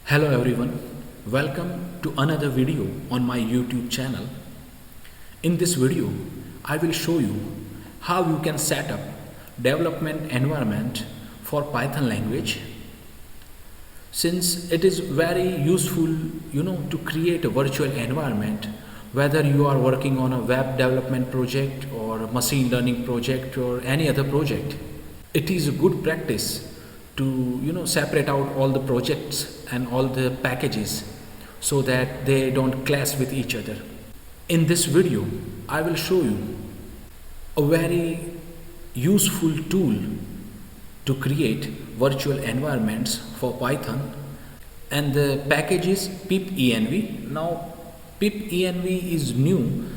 Hello everyone, welcome to another video on my YouTube channel. In this video, I will show you how you can set up development environment for Python language. Since it is very useful, to create a virtual environment, whether you are working on a web development project or a machine learning project or any other project. It is a good practice to separate out all the projects and all the packages so that they don't clash with each other. In this video, I will show you a very useful tool to create virtual environments for Python, and the package is pipenv. Now pipenv is new,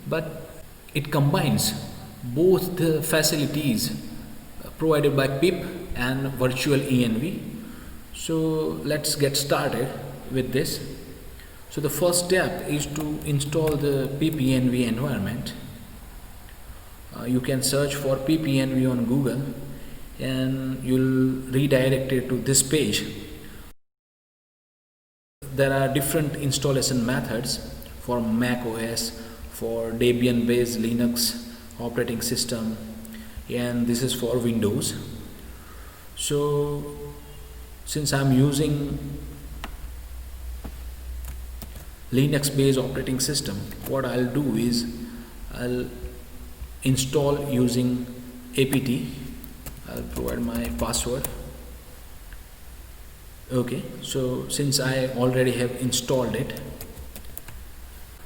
but it combines both the facilities provided by pip and virtual env. So let's get started with this. So the first step is to install the pipenv environment. You can search for pipenv on Google and you'll redirect it to this page. There are different installation methods for Mac OS, for Debian based Linux operating system, and this is for Windows. So since I'm using Linux based operating system, what I'll do is I'll install using apt. I'll provide my password. Okay, so since I already have installed it,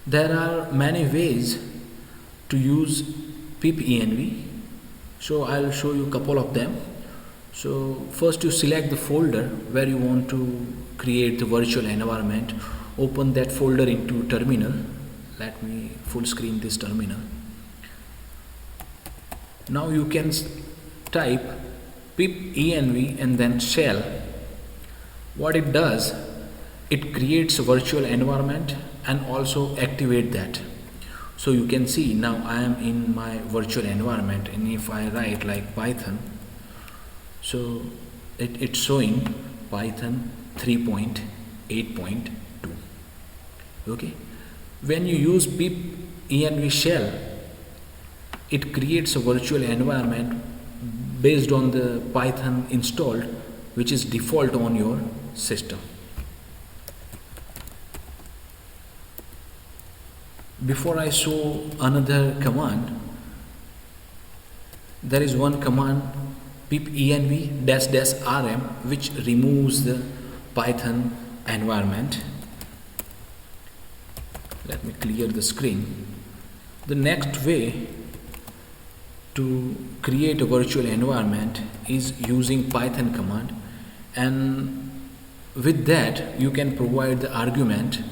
there are many ways to use pipenv. So I'll show you a couple of them. So first, you select the folder where you want to create the virtual environment. Open that folder into terminal. Let me full screen this terminal. Now you can type pipenv and then shell. What it does, it creates a virtual environment and also activate that. So you can see now I am in my virtual environment, and if I write like Python, so it's showing Python 3.8.2. Okay, when you use pipenv shell, it creates a virtual environment based on the Python installed, which is default on your system. Before I show another command, there is one command pipenv -rm which removes the Python environment. Let me clear the screen. The next way to create a virtual environment is using Python command, and with that you can provide the argument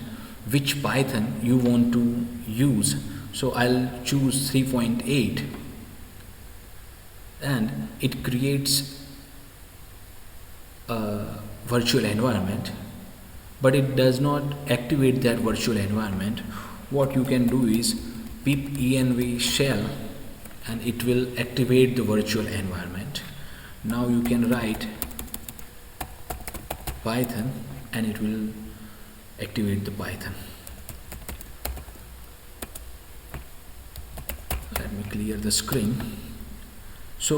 which Python you want to use. So I'll choose 3.8 and it creates a virtual environment, but it does not activate that virtual environment. What you can do is pipenv shell and it will activate the virtual environment. Now you can write Python and it will activate the Python. Let me clear the screen. So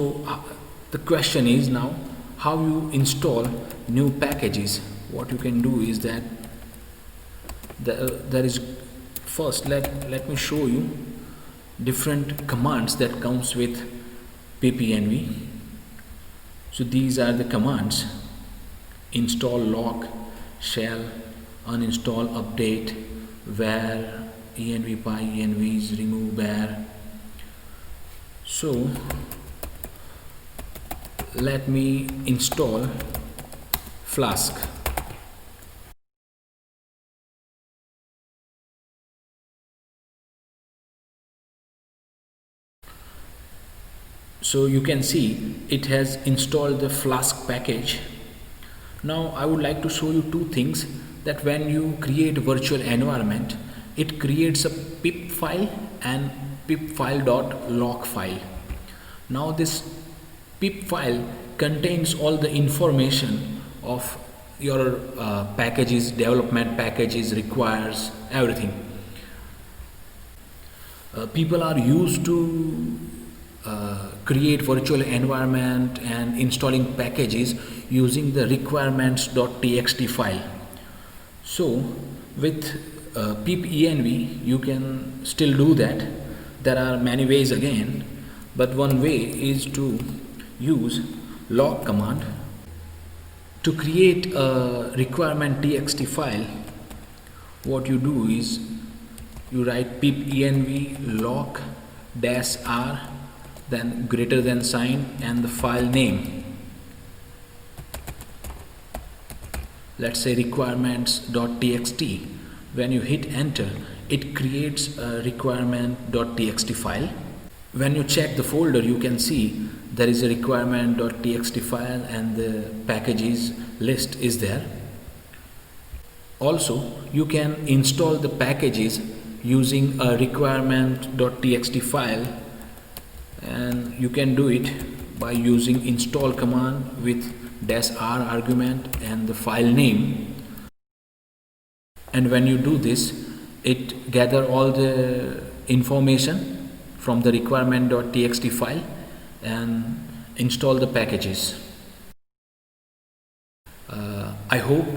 the question is now how you install new packages. What you can do is that there is first let me show you different commands that comes with pipenv. So these are the commands: install lock, shell, uninstall, update, var, env py, envs, remove bar. So let me install Flask. So you can see it has installed the Flask package. Now I would like to show you two things, that when you create a virtual environment, it creates a pip file and pipfile.lock file. Now this pip file contains all the information of your packages, development packages requires everything. People are used to create virtual environment and installing packages using the requirements.txt file. So with pipenv you can still do that. There are many ways again, but one way is to use log command. To create a requirement.txt file, what you do is you write pipenv log -r, then greater than sign and the file name. Let's say requirements.txt. When you hit enter, it creates a requirement.txt file. When you check the folder, you can see there is a requirement.txt file and the packages list is there. Also, you can install the packages using a requirement.txt file, and you can do it by using install command with -r argument and the file name. And when you do this, it gather all the information from the requirement.txt file and install the packages. I hope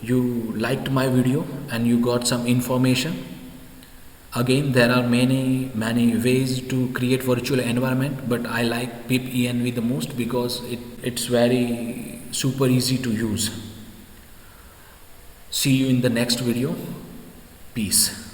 you liked my video and you got some information. Again, there are many ways to create virtual environment, but I like pipenv the most because it's very super easy to use. See you in the next video. Peace.